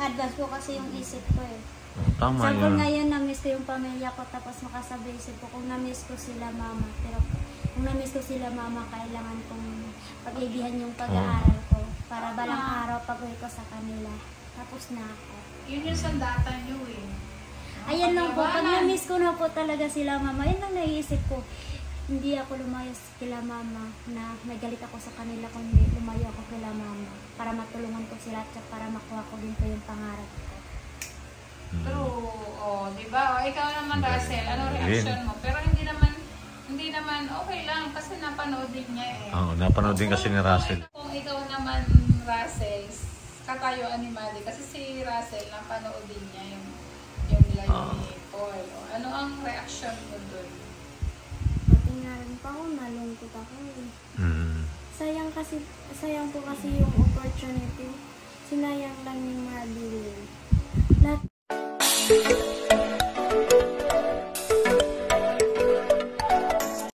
advance po kasi yung isip ko eh. Tama Sabi ko yan. ngayon, na-miss ko yung pamilya ko, tapos makasabay isip ko kung na-miss ko sila mama. Pero kung na-miss ko sila mama, kailangan kong pag-ibihan yung pag-aaral ko. Para balang araw pag-uwi ko sa kanila. Tapos na ako. Yun yung sandatan nyo eh. Ayan lang po, pag na-miss ko na po talaga sila mama, yun lang naiisip ko. Hindi ako lumayo kila mama na may galit ako sa kanila kung hindi lumayo ako kila mama. Para matulungan ko sila at para makuha ko din po yung pangarap ko. True. Oh, di ba? O, ikaw naman, Russell, ano reaction mo? Pero hindi naman okay lang kasi napanood din niya eh. Oo, napanood din kasi ni Russell. Kung ikaw naman, Russell, katayuan ni Mali, kasi si Russell, napanood din niya yung live ni Paul. O, ano ang reaction mo doon? Pati nga rin pa ako, nalungkot ako eh. Sayang po kasi yung opportunity. Sinayang lang yung Madeline.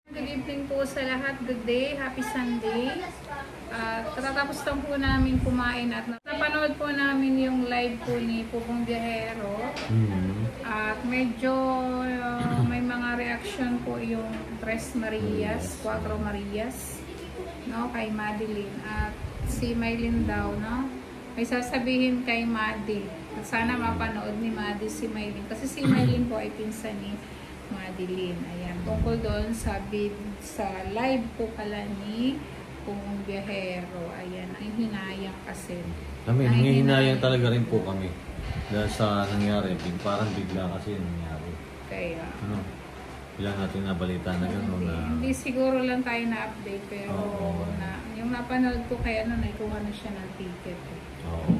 Good evening po sa lahat. Good day. Happy Sunday. Katatapos lang po namin kumain at napanood po namin yung live po ni Pupong Biyahero. At medyo may mga reaction po yung 3 Marias, 4 Marias, no, kay Madeline. At si Maylin daw, no, may sasabihin kay Madi. At sana mapanood ni Madi si Maylin. Kasi si Maylin po ay pinsan ni Madeline. Ayan, tungkol doon sa live po pala ni Pupong Biyahero. Ayan, ay hinayang kasi. Kami, nangihinayang talaga rin po kami. Dahil sa nangyari, parang bigla kasi nangyari. Kaya, Bilang natin nabalita na gano'n na... Hindi siguro lang tayo na-update, pero yung napanood ko kaya naikuha na siya ng ticket.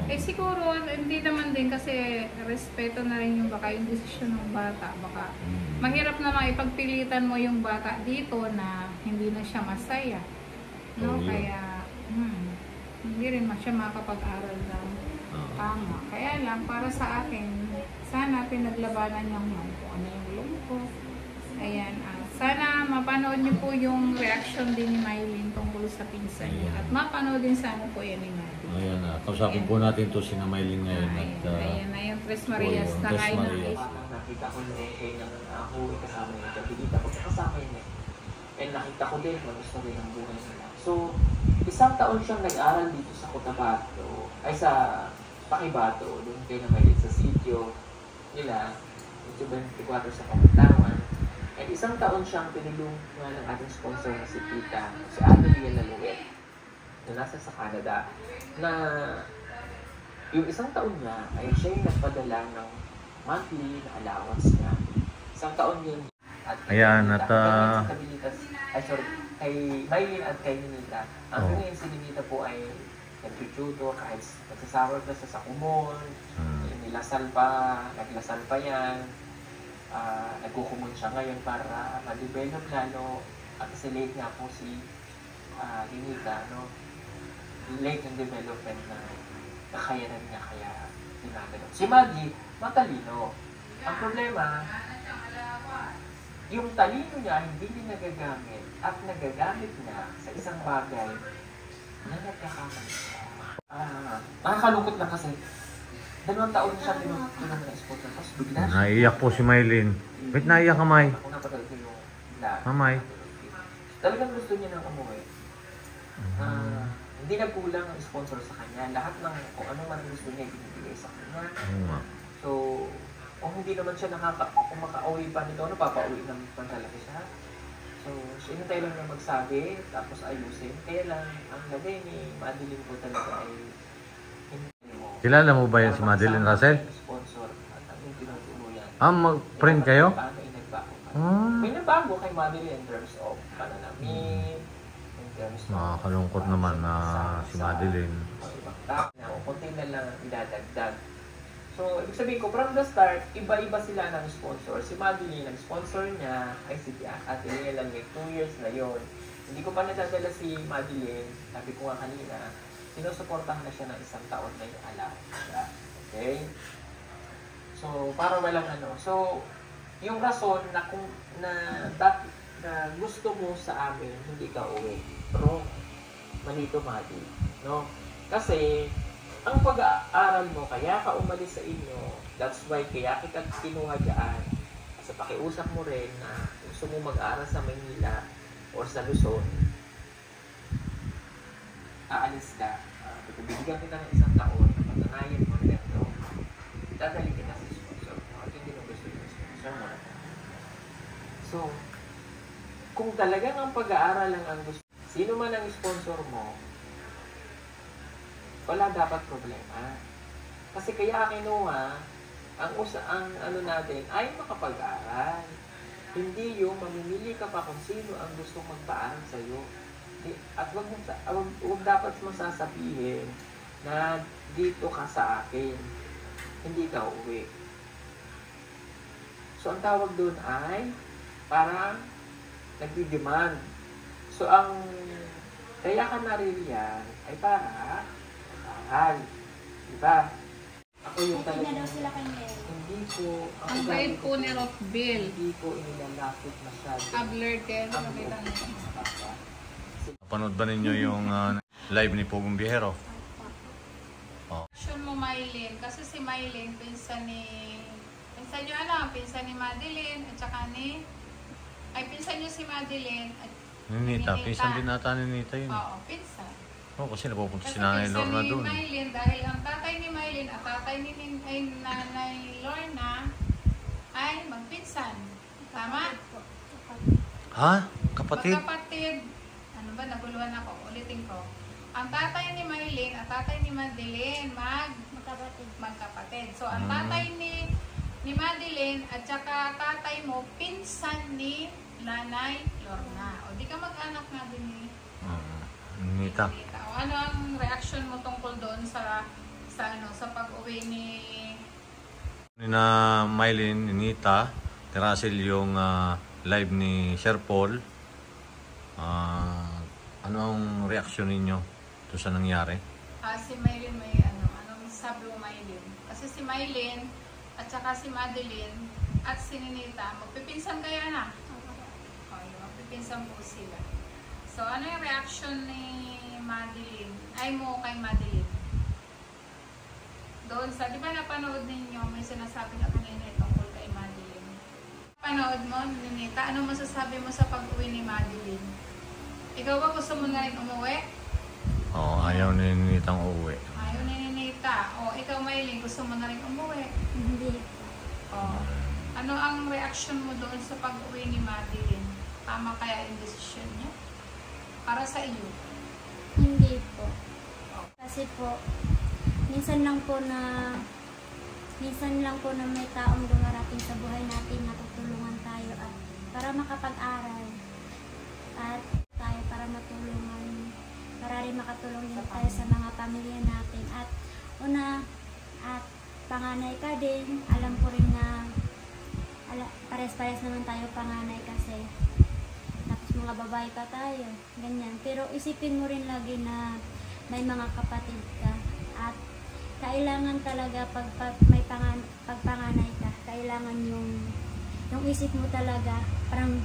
Eh siguro, hindi naman din kasi respeto na rin yung baka yung desisyon ng bata. Baka mahirap naman ipagpilitan mo yung bata dito na hindi na siya masaya. No? Kaya, hindi rin siya makapag-aral ng tama. Kaya lang, para sa akin, sana pinaglabanan niya kung ano yung lungkot. Ayan, sana mapanood niyo po yung reaction din ni Maylin tungkol sa pinsan niya. At mapanood din sana po yan ni Maylin. Ayan na, kausapin po natin to si Maylin ngayon. Ayan na yung 3 Marias na kain na kayo. Nakita ko yung kayo ng huwi kasama niya. Nakikita ko kasama niya. And nakita ko din, magusto rin ang buhay nila. So, 1 taon siyang nag-aral dito sa Cotabato, ay sa Pakibato, doon kayo na Maylin sa sitio nila, ito 24 sa Pamutawan. And 1 taon siyang pinulungan ng ating sponsor na si Tita, si Adelia Laluet, na nasa sa Canada, na yung 1 taon niya ay siya yung nagpadala ng monthly na allowance niya. 1 taon yun. At ayan, at kay Maylin at kay Ninita. Ang ngayon si Ninita po ay nag-tutor, kahit nagsasahod na sa kumon, naglasal pa yan. Nagkukumon siya ngayon para ma-develop lalo at kasi late nga po si Ninita, no? Late yung development na kakayanan niya kaya ginagawa. Si Maggie, matalino. Ang problema, yung talino niya hindi niya nagagamit at nagagamit niya sa isang bagay na nagkakamali siya. Nakakalungkot na kasi 2 taon siya tinunong na sponsor. Tapos bigla siya. Naiiyak po si Maylin. Wait, naiiyak ka, May. Ako napatalo ko yung vlog. May. Talagang gusto niya nang umuwi. Hindi nagkulang ang sponsor sa kanya. Lahat ng kung ano man gusto niya, binibigay sa kanya. So, kung hindi naman siya kung maka-uwi pa nito, papauwi naman pa talaga siya. So, inintay lang na magsabi, tapos ayusin. Kaya lang, ang lagay ni Madeline po talaga ay kilala mo ba yan si Madeline Russell? Sponsor at ang tinutuluyan. Mag-friend kayo? May nabago kay Madeline in terms of pananamit, in terms of... Nakakalungkot naman na si Madeline. Kunti na lang ang idadagdag. So, ibig sabihin ko, from the start, iba-iba sila ng sponsor. Si Madeline, ang sponsor niya ay si Ate Lea lang, 2 years na yon. Hindi ko pa nadadala si Madeline, sabi ko nga kanina, sinusuportahan na siya ng 1 taon na yung allowance siya. Okay? So, para walang ano. So, yung rason na kung na gusto mo sa amin, hindi ka uwi. Pero, malito Madi. No? Kasi, ang pag-aaral mo, kaya ka umalis sa inyo, that's why kaya kita kinuha dyan. Sa pakiusap mo rin na gusto mo mag-aaral sa Maynila o sa Luzon, aalis ka. Bibigyan kita ng 1 taon na patanayan mo rin, no? Dadali kita sa sponsor mo at hindi mo gusto yung sponsor mo. So, kung talagang ang pag-aaral lang ang gusto, sino man ang sponsor mo, wala dapat problema. Kasi kaya kinuha, ang ano natin ay makapag-aral. Hindi yung mamimili ka pa kung sino ang gustong magpaaral sa'yo. At wag dapat mo sasabihin na dito ka sa akin, hindi ka uwi. So, ang tawag doon ay parang nagdi-demand. So, ang kaya ka naririyan ay para mag-aral. Diba? Ako yung Okay na daw talagang sila kay Mel. hindi ko Ang bait po ni Rockville. hindi ko inilalapit masyado. Ablurted. Ang Nakita buong niyo. mga bata. Panood ba ninyo yung live ni Pugong Biyahero? Action mo, Mylene. Kasi si Mylene, pinsan nyo pinsan ni Madeline, at saka pinsan nyo si Madeline, at Ninita, pinsan din nata ni Ninita yun. oo, pinsan. Oo, kasi napupunta Kasi si Nanay pinsan Lorna ni doon. Mylene, dahil ang tatay ni Mylene at tatay ni Nanay Lorna ay magpinsan. Tama? Ha? Kapatid? Magkapatid. Ano ba? Naguluhan ako. Ulitin ko. Ang tatay ni Mylene at tatay ni Madeline magkapatid. So, ang tatay ni Madeline at saka tatay mo, pinsan ni Nanay Lorna. O, di ka mag-anak na din ni Ninita. O, ano ang reaction mo tungkol doon sa pag-uwi ni Na Mylene, Ninita, Teracel yung live ni Sir Paul. Ano ang reaksyon ninyo to sa nangyari? si Mylene may anong sabi mo, Mylene? Kasi si Mylene at saka si Madeline at si Ninita, magpipinsan kaya na? Okay, magpipinsan po sila. So, ano yung reaction ni Madeline? Ay mo kay Madeline? Doon sa, di ba napanood ninyo, may sinasabi na kanina tungkol kay Madeline. Panood mo, Ninita, ano masasabi mo sa pag-uwi ni Madeline? Ikaw ba gusto mo na rin umuwi? Oo, ayaw ni Ninitang uuwi. Ayaw ni Ninita. O, ikaw, Mylene, gusto mo na rin umuwi? Hindi. O, ano ang reaction mo doon sa pag-uwi ni Madeline? Tama kaya yung decision niya? Para sa iyo? Hindi po. Kasi po, minsan lang po na may taong dumarating sa buhay natin na tutulungan tayo at para makapag-aral at tayo para matulungan, para rin makatulong din tayo sa mga pamilya natin at panganay ka din. Alam ko rin na pares-pares naman tayo panganay kasi tapos mga babae pa tayo, ganyan. Pero isipin mo rin lagi na may mga kapatid ka at kailangan talaga pag panganay ka, kailangan yung isip mo talaga, parang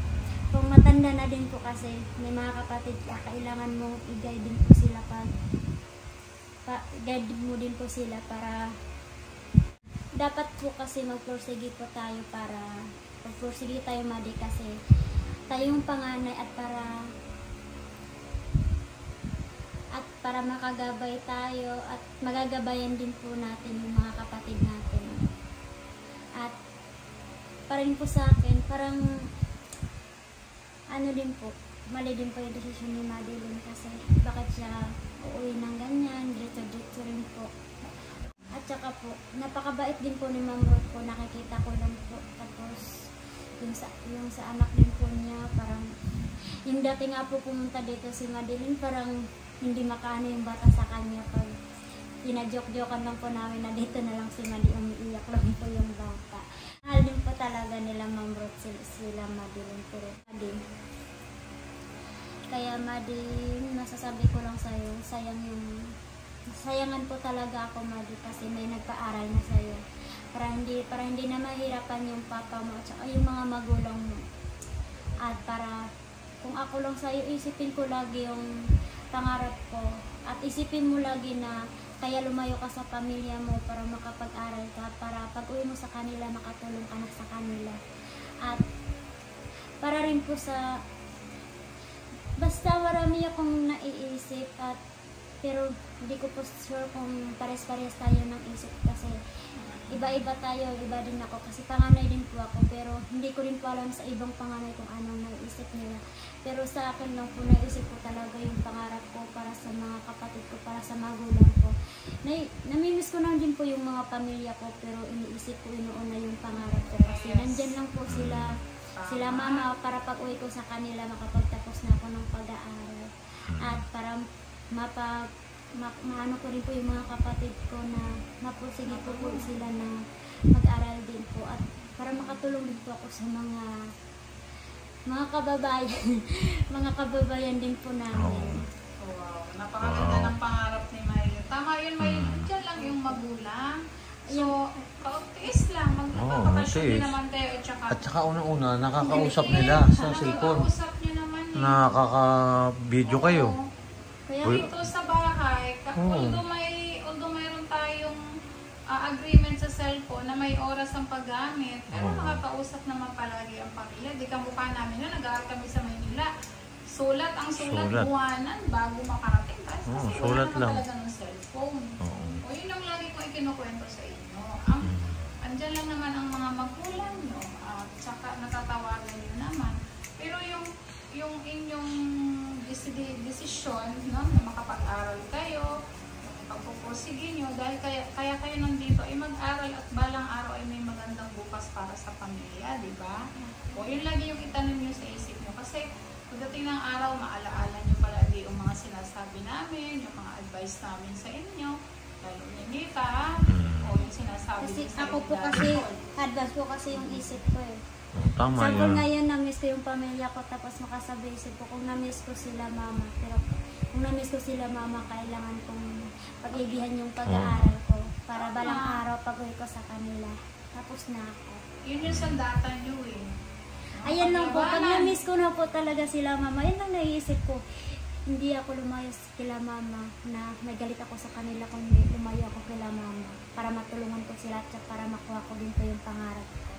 kung matanda na din po kasi may mga kapatid ka, kailangan mo i-guide din po sila guide mo din po sila para dapat po kasi magpursige po tayo para magpursige tayo, Madi, kasi tayong panganay at para makagabay tayo at magagabayan din po natin yung mga kapatid natin. At parin po sa akin, parang ano din po, mali din po yung desisyon ni Madeline kasi bakit siya uuwi ng ganyan, dito rin po. At saka po, napakabait din po ni Ma'am Ruth po, nakikita ko lang po. Tapos, yung sa anak din po niya, parang, yung dati nga po pumunta dito si Madeline, parang hindi makaano yung bata sa kanya pag pinajok-jokan lang po namin na dito na lang si Madeline, umiiyak lang po yung bata. Mahal din po talaga nila Ma'am Ruth sila Madeline, pero Madeline. Kaya Madeline, masasabi ko lang sa'yo, sayangan po talaga ako, Madi, kasi may nagpaaral na sa'yo. Para hindi na mahirapan yung papa mo at yung mga magulang mo. At para kung ako lang sa'yo, isipin ko lagi yung pangarap ko. At isipin mo lagi na kaya lumayo ka sa pamilya mo para makapag-aral ka, para pag uwi mo sa kanila, makatulong ka na sa kanila. At para rin po sa, basta marami akong naiisip, at pero hindi ko po sure kung pares-pares tayo ng isip kasi iba-iba tayo, iba din ako kasi panganay din po ako, pero hindi ko rin po alam sa ibang panganay kung anong naisip nila. Pero sa akin lang po, naisip ko talaga yung pangarap ko para sa mga kapatid ko, para sa magulang ko. Namimiss ko na din po yung mga pamilya ko, pero iniisip ko inuuna yung pangarap ko kasi nandyan lang po sila mama, para pag uwi ko sa kanila makapagtapos na ako ng pag-aaral. At para maano ko rin po yung mga kapatid ko na mapursige po sila na mag-aral din po, at para makatulong din po ako sa mga kababayan mga kababayan din po namin. Wow, napakaganda ng pangarap ni Maylin. Tama yun, Maylin. Diyan lang yung magulang. So, kautiis lang. Magpapakasyon din naman tayo. At saka una-una, nakakausap nila sa cellphone. Nakakausap nyo naman eh. Nakaka-video kayo. Kaya Dito sa bahay, although mayroon tayong agreement sa cellphone na may oras ang paggamit, pero nakakausap naman palagi ang pamilya. Di kamukha namin na nag-aaral kami sa Maynila. Sulat buwanan bago makarating. Kasi sulat wala lang. Talaga ng cellphone. O yun ang lagi ko ikinukwento sa inyo. Andyan lang naman ang mga magulang nyo, at saka natatawagan nyo naman. Pero yung inyong desisyon, no, na makapag-aral kayo, pagpupursige nyo, dahil kaya kayo nandito ay mag-aral at balang araw ay may magandang bukas para sa pamilya, di ba? O yun lagi yung itanim nyo sa isip nyo. Kasi pagdating ng araw, maalaala nyo palagi yung mga sinasabi namin, yung mga advice namin sa inyo, lalo ni Nita, o yung sinasabi kasi sa ako po kasi, advance po kasi yung isip ko eh. Tama Sabi yun. ngayon, na-miss ko yung pamilya ko, tapos makasabay isip ko kung na-miss ko sila mama. Pero kung na-miss ko sila mama, kailangan kong pag-ibihan yung pag-aaral ko para balang araw pag-uwi ko sa kanila. Tapos na ako. Yun yung sandata nyo eh. Ayan lang po, pag na-miss ko na po talaga sila mama, yun lang naiisip ko. Hindi ako lumayo kila mama, na may galit ako sa kanila kung hindi lumayo ako kila mama. Para matulungan ko sila at para makuha ko din po yung pangarap ko.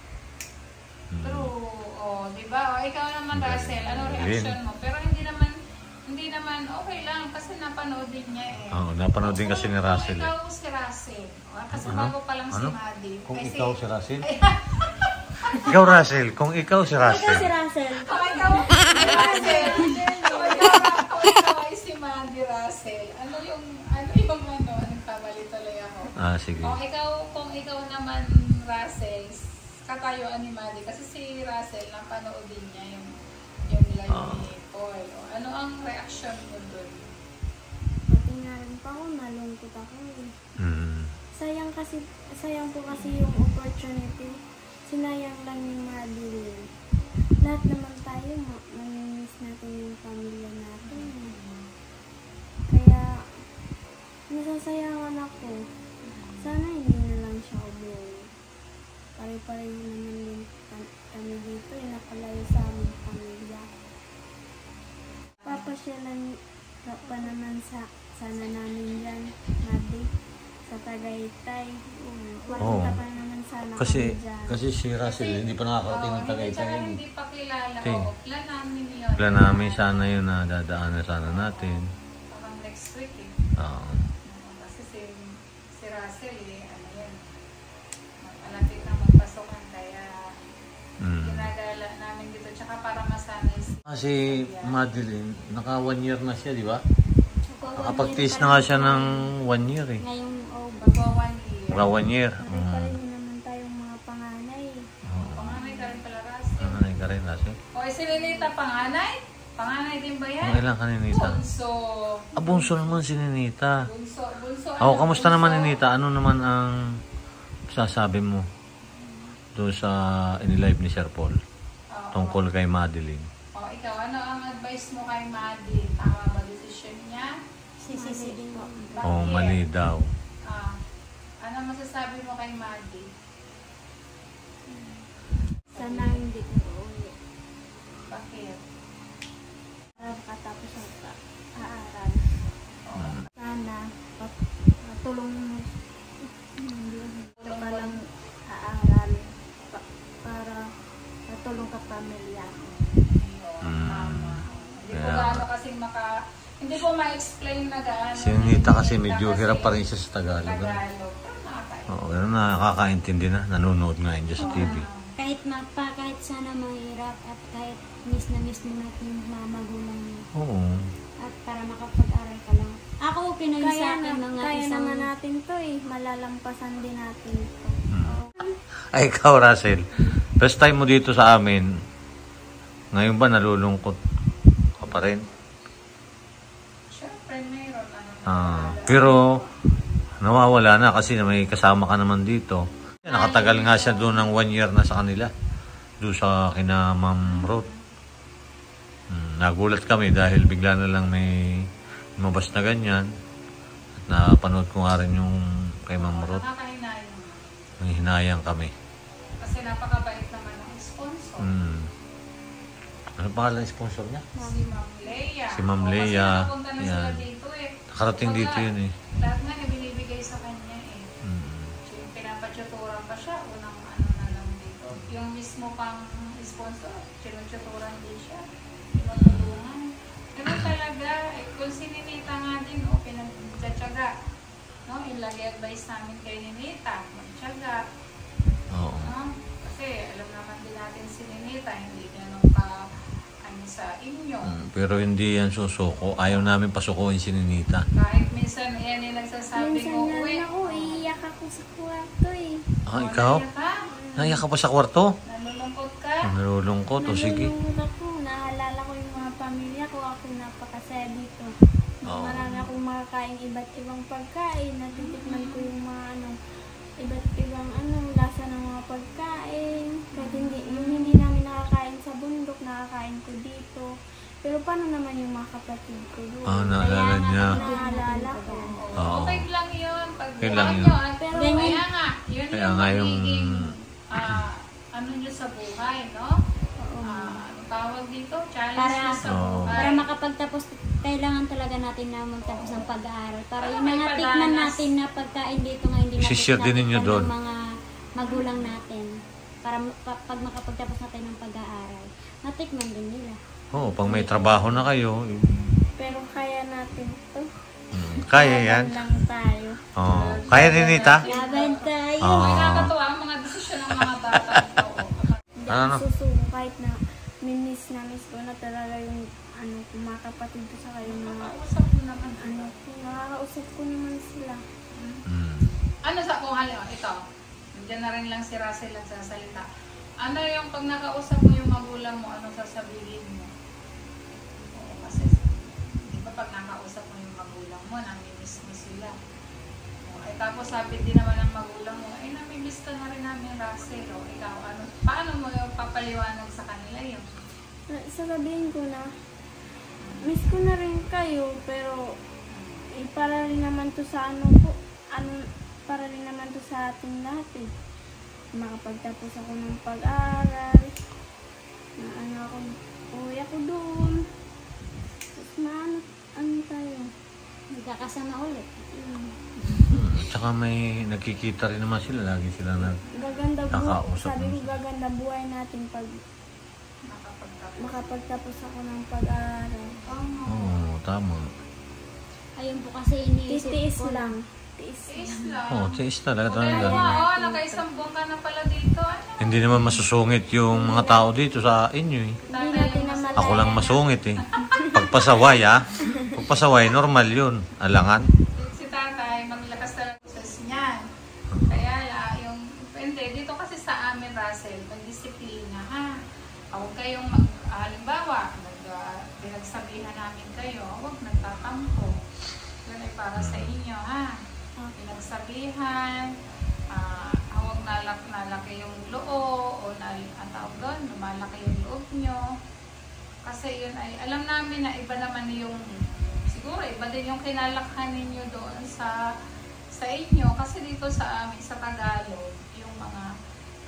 True. Di ba? Ikaw naman, Russell, ano reaction mo? Pero hindi naman okay lang kasi napanood din niya eh. Oo, napanood din kasi ni Russell. Kung ikaw si Russell, kasi bago pa lang si Maddie. Kung kasi, ikaw si Russell? Ikaw Russell, kung ikaw si Ikaw Russell. si Russell. Kung ikaw si Russell, kung ikaw ay si Maddie Russell, ano yung nagkamali tuloy ako. Sige. Kung ikaw naman, Russell, katayuan ni Maddie, kasi si Russell, napanood din niya yung live ni Paul. Ano ang reaction mo doon? Pati nga rin pa ako, nalungkot ako eh. Sayang po kasi yung opportunity. Sinayang lang yung Madeline. Lahat naman tayo, mamimiss natin yung pamilya natin. Kaya, nasasayangan ako. Sana hindi na lang siya umuwi. Pare-pareho naman din kami dito, nakalayo sa aming pamilya. Papasyalan pa naman sana namin dyan, Maddie, sa Tagaytay. Papunta pa naman sana kami dyan. Kasi si Russell hindi pa nakakarating ng Tagaytay. Hindi pa kilala. Okay. Plan namin yun. Plan namin sana yun na dadaanan sana natin. Parang next week eh. Oo. Kasi si Russell malapit na magpasokan, kaya ginagala namin dito. Tsaka para masanay. Kasi Madeline, naka 1 year na siya, di ba? Nakapagtiis na nga siya ng 1 year eh. Ngayong Bago 1 year. Naka 1 year. Pare-pareho naman tayong mga panganay. Panganay ka rin pala, Russell. Panganay ka rin, Russell. O, si Ninita, panganay? Panganay din ba yan? Ang ilan ka, Ninita? Bunso. Bunso naman si Ninita. Bunso. Kamusta naman, Ninita? Ano naman ang sasabi mo doon sa in-live ni Sir Paul tungkol kay Madeline? Ikaw, ano ang advice mo kay Maddie? Tama ba decision niya? Sisisi din mo. Mali daw. Ano masasabi mo kay Maddie? Sana hindi ko uwi. Bakit? Para makatapos ang aaral. Sana tulong ka lang aaral para matulong ka pamilya. Hindi po gaano kasi hindi po ma-explain na gaano. Si Nita kasi medyo hirap pa rin siya sa Tagalog. Oo, pero nakakaintindi na. Nanonood nga yun dyan sa TV. Kahit sana mahirap at kahit miss na natin yung mga magulang mo. Oo. At para makapag-aral ka lang. Ako okay na yun sa akin mga Kaya isang... naman natin to malalampasan din natin ito. Ay, ikaw, Russell. First time mo dito sa amin. Ngayon ba nalulungkot ka pa rin? Siyempre, mayroon. Pero nawawala na kasi may kasama ka naman dito. Nakatagal nga siya doon ng 1 year na sa kanila. Doon sa kina Ma'am Ruth. Nagulat kami dahil bigla na lang may lumabas na ganyan. At napanood ko nga rin yung kay Ma'am Ruth. Nakakahinayang. May hinayang kami. Kasi napakabait naman ng sponsor. Ano pangalan ng sponsor niya? Si Ma'am Leia. Si Ma'am Leia. Kasi napunta na sila Yan. dito Nakarating dito yun eh. Lahat nga binibigay sa kanya Yung pinapatuturan pa siya, unang na lang dito. Yung mismo pang sponsor, tinututuran din siya. Tinutulungan. Ganun talaga. Kung si Ninita nga din, pinagtsatsaga. No? Yung lagi advice namin kay Ninita, magtsaga. Oo. No? Kasi alam naman din natin si Ninita, hindi ganun ka sa inyo. Pero hindi yan susuko. Ayaw namin pasukuin si Ninita. Kahit minsan yan yung nagsasabi Minsan ko, nga uwi. rin ako, iiyak ako sa kwarto Ikaw? Naiyak ka pa sa kwarto? Nalulungkot ka? Nalulungkot. O sige. Nalulungkot ako, naalala ko yung mga pamilya ko, ako napakasaya dito. Oo. Marami akong makakain iba't ibang pagkain, natitikman ko yung mga iba't ibang lasa ng mga pagkain. Kahit hindi namin nakakain sa bundok, nakakain ko dito. Pero paano naman yung mga kapatid ko doon? Naalala niya. Naalala ko. Oo. Okay lang yun. Pag Okay lang buhay yun. nyo, pero kaya nga, yun Kaya yung nga magiging ano nyo sa buhay, no? Anong tawag dito? Challenge nyo sa buhay. Para makapagtapos, kailangan talaga natin na magtapos ng pag-aaral. Para yung May mga tikman padanas. natin na pagkain dito nga hindi I-share din ninyo doon. ng mga magulang natin. Para pag makapagtapos natin ng pag-aaral, natikman din nila. Oo, pag may trabaho na kayo. Pero kaya natin ito. Kaya yan. Lang tayo. Oo. Kaya Ninita? Laban tayo! Oo. May nakakatuwa ang mga desisyon ng mga bata ito. Hindi Ano? ako susuko kahit na miss ko na talaga yung mga kapatid ko sa kayo mga Kausap mo naman. nakakausap ko naman sila. Ano sa kung ito? Diyan na rin lang si Russell nagsasalita. Ano yung pag nakausap mo yung magulang mo, ano sasabihin mo? Oo, kasi di ba pag nakausap mo yung magulang mo, namimiss mo sila. Ay, tapos sabi din naman ng magulang mo, ay namimiss ka na rin namin, Russell. O ikaw, paano mo yung papaliwanag sa kanila yun? Sasabihin ko na, miss ko na rin kayo, pero para rin naman to sa para rin naman to sa ating lahat makapagtapos ako ng pag-aaral, na uwi ako doon, tapos tayo. Magkakasama ulit. Tsaka may nakikita rin naman sila. Lagi sila Gaganda nakausap. sabi ko gaganda buhay natin pag makapagtapos ako ng pag-aaral. Oo, tama. Ayun po kasi iniisip Titiis ko lang. Tiis lang. Oo, tiis talaga Kaya talaga. nakaisang buwan ka na pala dito. Hindi naman masusungit yung mga tao dito sa inyo eh. Hindi natin na malaya. Ako lang masungit eh. Pagpasaway Pagpasaway, normal yun. Alangan. Si tatay, maglakas talaga sa niyan. Kaya hindi, dito kasi sa amin, Russell, magdisiplina ha. Huwag kayong halimbawa, pinagsabihan namin kayo, huwag nagtatampo. Yan ay para sa inyo ha. Pinagsabihan, huwag nalaki yung loob, o ang tawag doon, lumalaki yung loob nyo. Kasi yun ay, alam namin na iba naman yung, siguro iba din yung kinalakhan ninyo doon sa inyo. Kasi dito sa amin, sa Tagalog, yung mga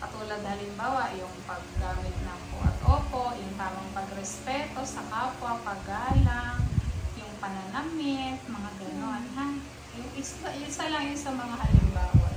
katulad halimbawa, yung paggamit ng po at opo, yung tamang pagrespeto sa kapwa, paggalang, yung pananamit, mga ganon ha. Yun isa lang yun sa mga halimbawa.